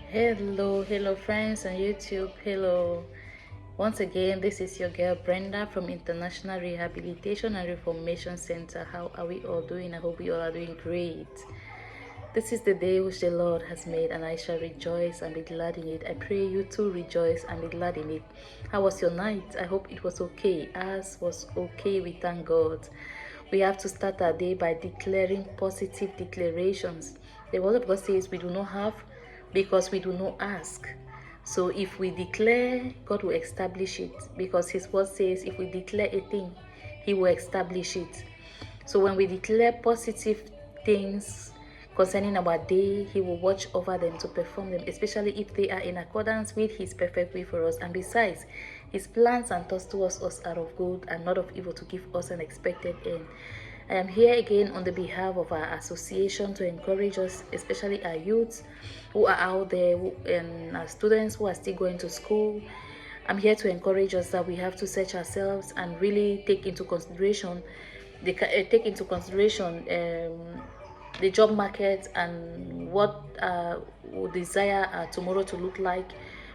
Hello friends on YouTube. Hello. Once again, this is your girl Brenda from International Rehabilitation and Reformation Center. How are we all doing? I hope we all are doing great. This is the day which the Lord has made, and I shall rejoice and be glad in it. I pray you too rejoice and be glad in it. How was your night? I hope it was okay. Ours was okay. We thank God. We have to start our day by declaring positive declarations. The word of God says we do not have because we do not ask. So if we declare, God will establish it, because his word says if we declare a thing, he will establish it. So when we declare positive things concerning our day, he will watch over them to perform them, especially if they are in accordance with his perfect will for us. And besides, his plans and thoughts towards us are of good and not of evil, to give us an expected end. I am here again on the behalf of our association to encourage us, especially our youths who are out there and our students who are still going to school. I'm here to encourage us that we have to search ourselves and really take into consideration the job market and what we desire tomorrow to look like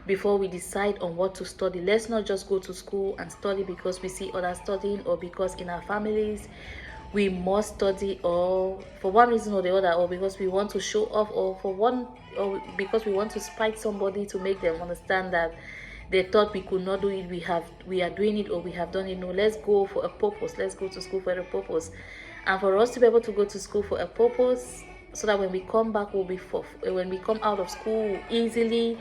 before we decide on what to study. Let's not just go to school and study because we see others studying, or because in our families we must study, or for one reason or the other, or because we want to show off, or because we want to spite somebody to make them understand that they thought we could not do it, we are doing it, or we have done it. No, let's go for a purpose. Let's go to school for a purpose. And for us to be able to go to school for a purpose, so that when we come back, when we come out of school, we'll easily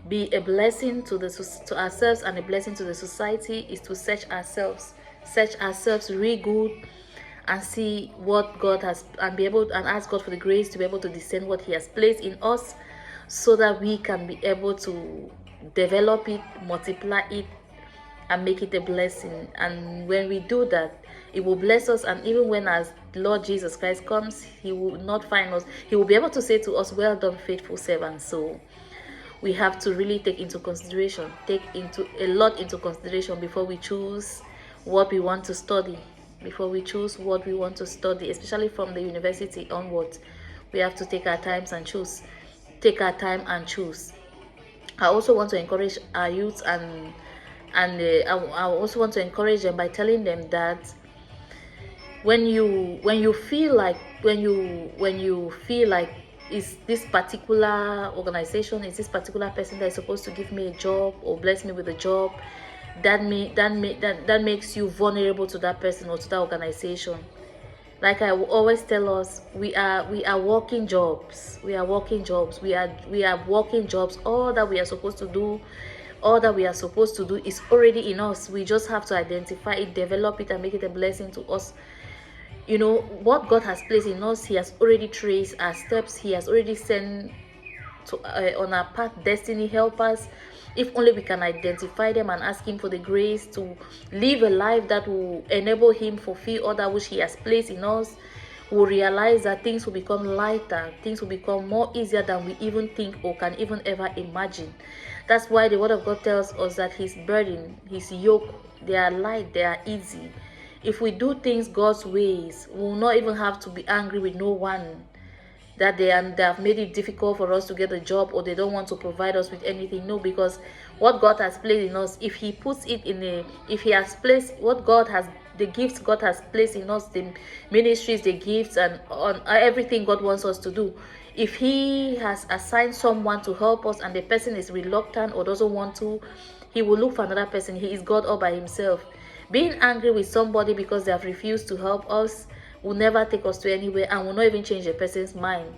be a blessing to ourselves and a blessing to the society, is to search ourselves really good and see what God has, and be able and ask God for the grace to be able to discern what he has placed in us, so that we can be able to develop it, multiply it, and make it a blessing. And when we do that, it will bless us. And even when as Lord Jesus Christ comes, he will not find us, he will be able to say to us, well done faithful servant. So we have to really take a lot into consideration before we choose what we want to study. Especially from the university onwards, we have to take our time and choose. I also want to encourage our youth, I also want to encourage them by telling them that when you feel like is this particular organization, is this particular person that is supposed to give me a job or bless me with a job, that makes you vulnerable to that person or to that organization. Like I will always tell us, we are working jobs. We are working jobs. All that we are supposed to do, is already in us. We just have to identify it, develop it, and make it a blessing to us. You know, what God has placed in us, he has already traced our steps. He has already sent on our path destiny helpers. If only we can identify them and ask him for the grace to live a life that will enable him fulfill all that which he has placed in us, we'll realize that things will become lighter, things will become more easier than we even think or can even ever imagine. That's why the word of God tells us that his burden, his yoke, they are light, they are easy. If we do things God's ways, we will not even have to be angry with no one that they have made it difficult for us to get a job, or they don't want to provide us with anything. No, because what God has placed in us, if he puts it if he has placed the gifts God has placed in us, the ministries, the gifts, and on everything God wants us to do, if he has assigned someone to help us and the person is reluctant or doesn't want to, he will look for another person. He is God all by himself. Being angry with somebody because they have refused to help us will never take us to anywhere, and will not even change a person's mind.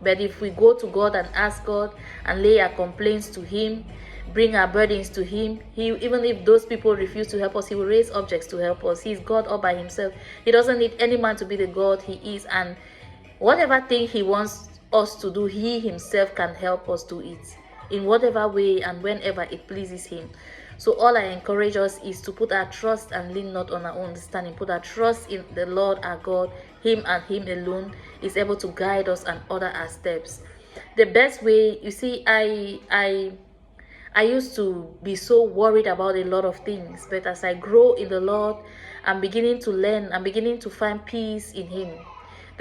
But if we go to God and ask God and lay our complaints to him, bring our burdens to him, even if those people refuse to help us, he will raise objects to help us. He is God all by himself. He doesn't need any man to be the God he is, and whatever thing he wants us to do, he himself can help us do it in whatever way and whenever it pleases him. So all I encourage us is to put our trust and lean not on our own understanding. Put our trust in the Lord our God. Him and him alone is able to guide us and order our steps. The best way, you see, I used to be so worried about a lot of things, but as I grow in the Lord, I'm beginning to learn, I'm beginning to find peace in him.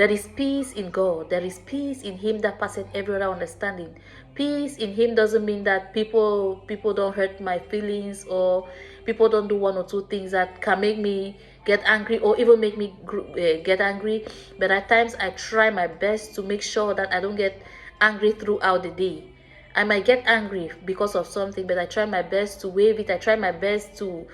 There is peace in God. There is peace in him that passeth every other understanding. Peace in him doesn't mean that people don't hurt my feelings, or people don't do one or two things that can make me get angry, or even make me get angry. But at times I try my best to make sure that I don't get angry throughout the day. I might get angry because of something, but I try my best to wave it. I try my best to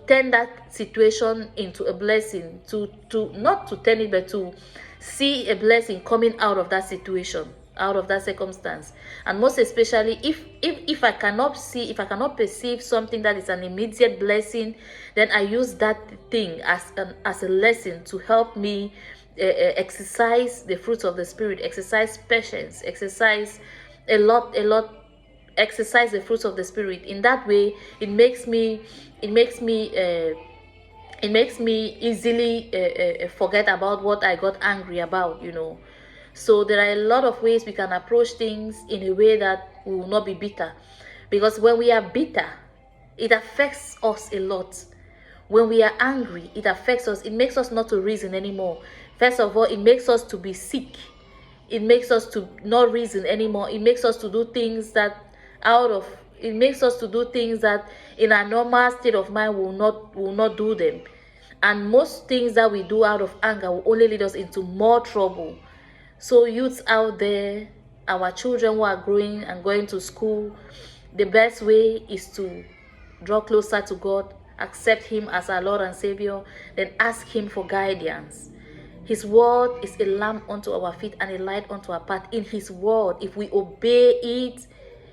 turn that situation into a blessing, to not to turn it, but to see a blessing coming out of that situation, out of that circumstance. And most especially if I cannot see, if I cannot perceive something that is an immediate blessing, then I use that thing as a lesson to help me exercise the fruits of the spirit, exercise patience, exercise exercise the fruits of the spirit. In that way, it makes me easily forget about what I got angry about, So there are a lot of ways we can approach things in a way that we will not be bitter. Because when we are bitter, it affects us a lot. When we are angry, it affects us. It makes us not to reason anymore. First of all, it makes us to be sick. It makes us to not reason anymore. It makes us to do things that in our normal state of mind will not do them. And most things that we do out of anger will only lead us into more trouble. So youths out there, our children who are growing and going to school, the best way is to draw closer to God, accept him as our Lord and Savior, then ask him for guidance. His word is a lamp unto our feet and a light unto our path. In his word, if we obey it,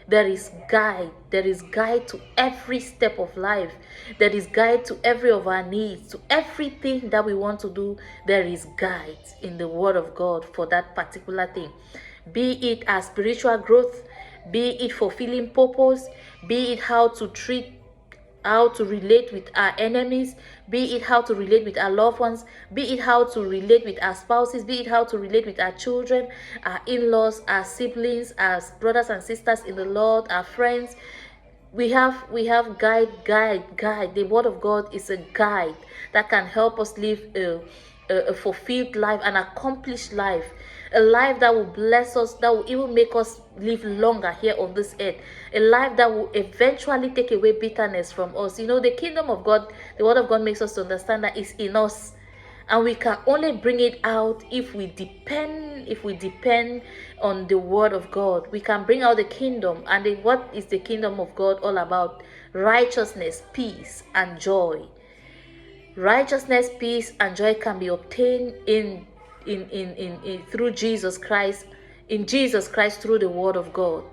there is guide. There is guide to every step of life. There is guide to every of our needs, to everything that we want to do. There is guide in the word of God for that particular thing. Be it our spiritual growth, be it fulfilling purpose, be it how to relate with our enemies, be it how to relate with our loved ones, be it how to relate with our spouses, be it how to relate with our children, our in-laws, our siblings, our brothers and sisters in the Lord, our friends. We have guide. The word of God is a guide that can help us live a fulfilled life, an accomplished life, a life that will bless us, that will even make us live longer here on this earth, a life that will eventually take away bitterness from us. The kingdom of God, the word of God makes us to understand that it's in us, and we can only bring it out if we depend on the word of God. We can bring out the kingdom. And what is the kingdom of God all about? Righteousness, peace, and joy. Righteousness, peace, and joy can be obtained in through Jesus Christ, in Jesus Christ, through the word of God.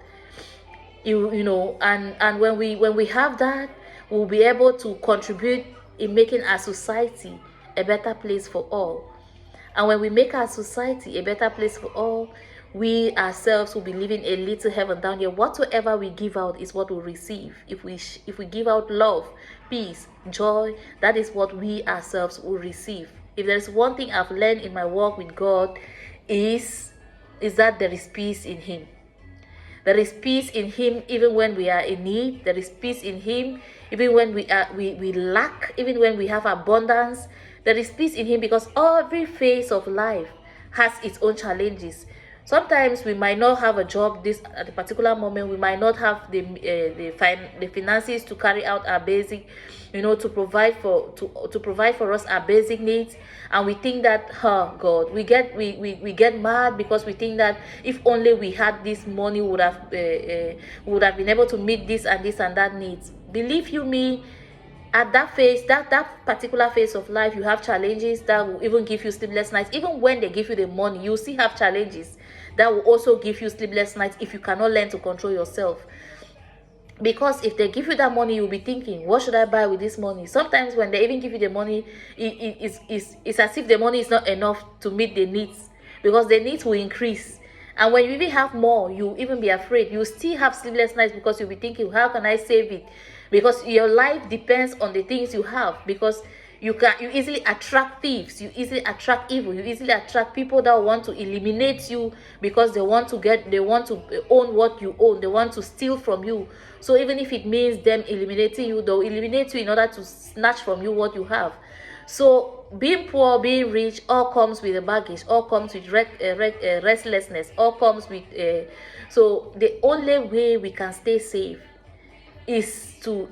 And when we have that, we'll be able to contribute in making our society a better place for all. And when we make our society a better place for all, we ourselves will be living a little heaven down here. Whatsoever we give out is what we'll receive. If we give out love, peace, joy, that is what we ourselves will receive. If there's one thing I've learned in my walk with God, is that there is peace in him. There is peace in him even when we are in need. There is peace in him even when we lack, even when we have abundance. There is peace in him, because every phase of life has its own challenges. Sometimes we might not have a job at a particular moment. We might not have the finances to carry out our basic, to provide for us our basic needs. And we think that, God, we get mad because we think that if only we had this money, we would have been able to meet this and that needs. Believe you me, at that phase, that particular phase of life, you have challenges that will even give you sleepless nights. Even when they give you the money, you still have challenges that will also give you sleepless nights if you cannot learn to control yourself. Because if they give you that money, you'll be thinking, what should I buy with this money? Sometimes when they even give you the money, it's as if the money is not enough to meet the needs, because the needs will increase. And when you even have more, you'll even be afraid. You still have sleepless nights because you'll be thinking, how can I save it? Because your life depends on the things you have. Because you easily attract thieves, you easily attract evil, you easily attract people that want to eliminate you, because they want to own what you own, they want to steal from you. So even if it means them eliminating you, they'll eliminate you in order to snatch from you what you have. So being poor, being rich, all comes with a baggage, all comes with restlessness, all comes with so the only way we can stay safe is to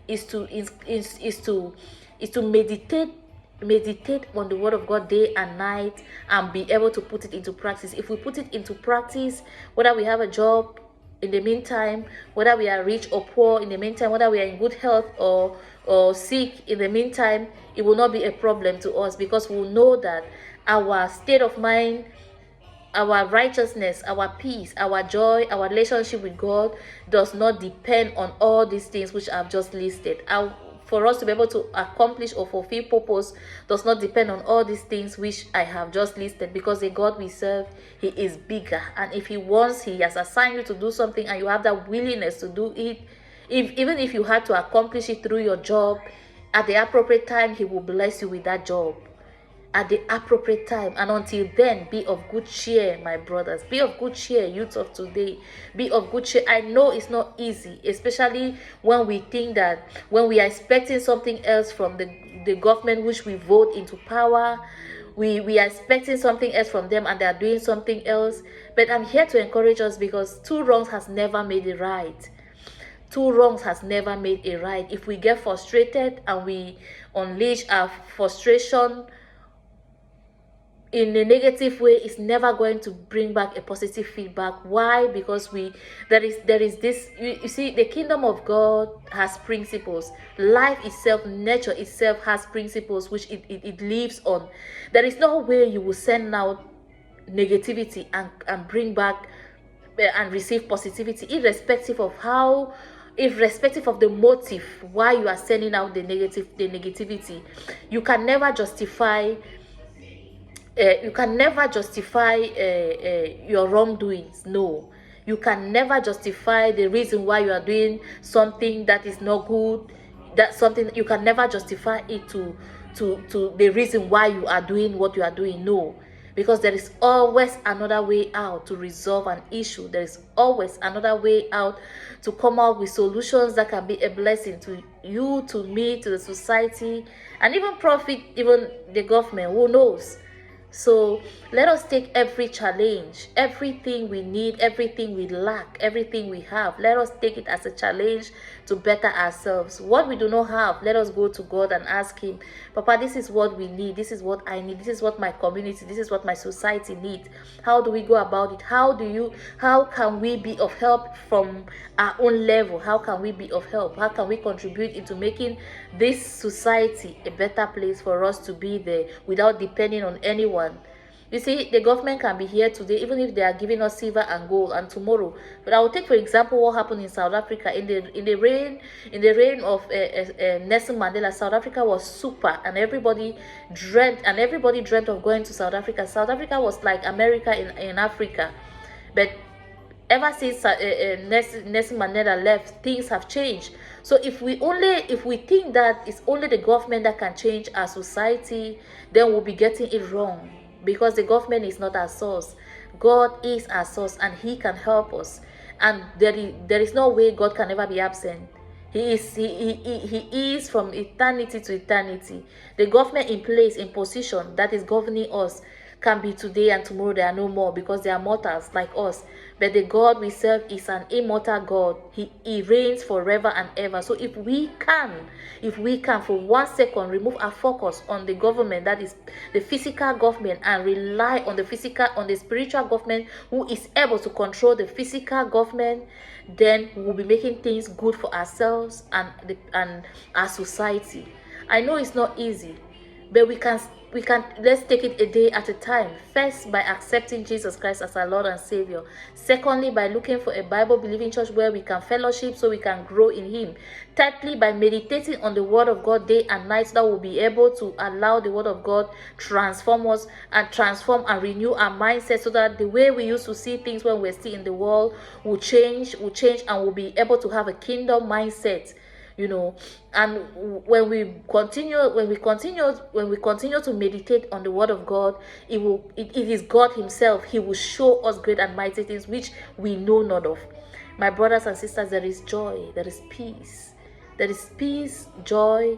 is to is to meditate on the word of God day and night, and be able to put it into practice. If we put it into practice, whether we have a job in the meantime, whether we are rich or poor in the meantime, whether we are in good health or sick in the meantime, it will not be a problem to us, because we will know that our state of mind, our righteousness, our peace, our joy, our relationship with God does not depend on all these things which I've just listed. For us to be able to accomplish or fulfill purpose does not depend on all these things which I have just listed, because the God we serve, he is bigger. And if he wants, he has assigned you to do something and you have that willingness to do it, even if you had to accomplish it through your job, at the appropriate time, he will bless you with that job at the appropriate time. And until then, be of good cheer, my brothers. Be of good cheer, youth of today. Be of good cheer. I know it's not easy, especially when we think that, when we are expecting something else from the government which we vote into power, we are expecting something else from them and they are doing something else. But I'm here to encourage us, because two wrongs has never made it right. Two wrongs has never made a right. If we get frustrated and we unleash our frustration in a negative way, it's never going to bring back a positive feedback. Why? Because there is this, you see, the kingdom of God has principles. Life itself, nature itself has principles which it lives on. There is no way you will send out negativity and bring back and receive positivity, irrespective of the motive why you are sending out the negativity. You can never justify your wrongdoings. No, you can never justify the reason why you are doing something that is not good. That something you can never justify it to the reason why you are doing what you are doing. No, because there is always another way out to resolve an issue. There is always another way out to come up with solutions that can be a blessing to you, to me, to the society, and even profit even the government. Who knows? So let us take every challenge, everything we need, everything we lack, everything we have. Let us take it as a challenge to better ourselves. What we do not have, let us go to God and ask him, Papa, this is what we need. This is what I need. This is what my community, this is what my society needs. How do we go about it? How can we be of help from our own level? How can we be of help? How can we contribute into making this society a better place for us to be there without depending on anyone? You see, the government can be here today, even if they are giving us silver and gold, and tomorrow. But I will take, for example, what happened in South Africa in the reign of Nelson Mandela. South Africa was super, and everybody dreamt of going to South Africa. South Africa was like America in Africa. But ever since Nelson Mandela left, things have changed. So if we think that it's only the government that can change our society, then we'll be getting it wrong, because the government is not our source. God is our source, and he can help us. And there is no way God can ever be absent. He is from eternity to eternity. The government in place, in position, that is governing us, can be today and tomorrow they are no more, because they are mortals like us. But the God we serve is an immortal God. He reigns forever and ever. So if we can for 1 second remove our focus on the government, that is the physical government, and rely on the spiritual government who is able to control the physical government, then we will be making things good for ourselves and our society. I know it's not easy, but we can let's take it a day at a time. First, by accepting Jesus Christ as our Lord and Savior. Secondly, by looking for a Bible believing church where we can fellowship so we can grow in him. Thirdly, by meditating on the word of God day and night, so that we'll be able to allow the word of God transform us and transform and renew our mindset, so that the way we used to see things when we're still in the world will change, and we'll be able to have a kingdom mindset. And when we continue to meditate on the word of God, it is God himself. He will show us great and mighty things which we know not of. My brothers and sisters, there is joy, there is peace, joy,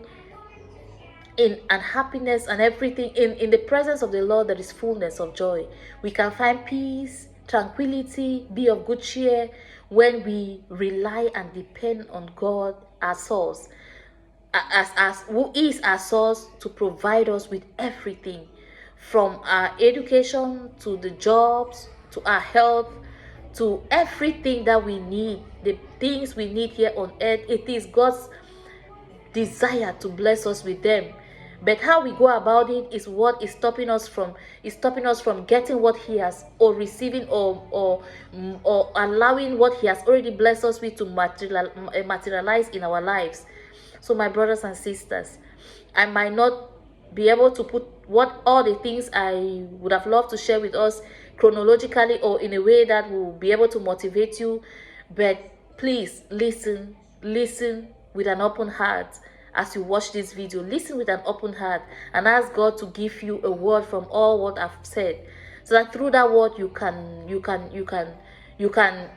in and happiness and everything. In the presence of the Lord there is fullness of joy. We can find peace, tranquility, be of good cheer when we rely and depend on God, our source, as who is our source to provide us with everything, from our education to the jobs to our health, to everything that we need, the things we need here on earth. It is God's desire to bless us with them. But how we go about it is what is stopping us from getting what he has, or receiving, or allowing what he has already blessed us with to materialize in our lives. So my brothers and sisters, I might not be able to put what all the things I would have loved to share with us chronologically or in a way that will be able to motivate you, but please listen with an open heart. As you watch this video, listen with an open heart and ask God to give you a word from all what I've said, so that through that word you can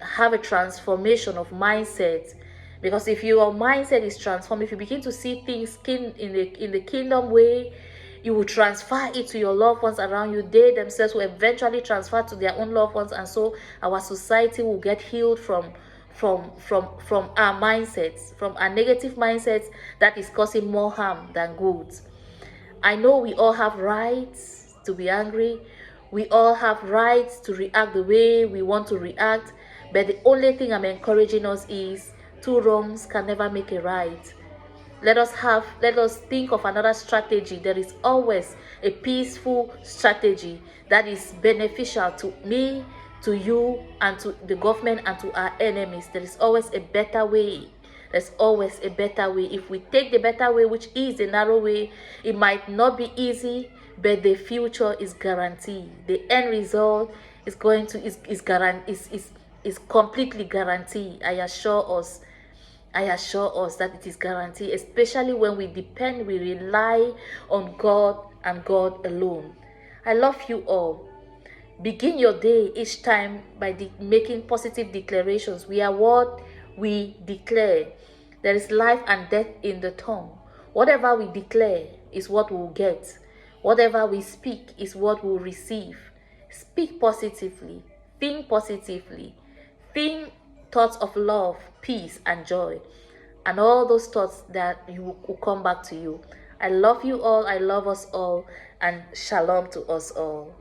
have a transformation of mindset. Because if your mindset is transformed, if you begin to see things in the kingdom way, you will transfer it to your loved ones around you. They themselves will eventually transfer to their own loved ones, and so our society will get healed from our mindsets, from our negative mindsets that is causing more harm than good. I know we all have rights to be angry. We all have rights to react the way we want to react. But the only thing I'm encouraging us is two wrongs can never make a right. Let us think of another strategy. There is always a peaceful strategy that is beneficial to me, to you, and to the government, and to our enemies. There is always a better way. There's always a better way. If we take the better way, which is the narrow way, it might not be easy, but the future is guaranteed. The end result is going to is completely guaranteed. I assure us that it is guaranteed, especially when we rely on God and God alone. I love you all. Begin your day each time by making positive declarations. We are what we declare. There is life and death in the tongue. Whatever we declare is what we will get. Whatever we speak is what we will receive. Speak positively. Think positively. Think thoughts of love, peace, and joy. And all those thoughts that will come back to you. I love you all. I love us all. And shalom to us all.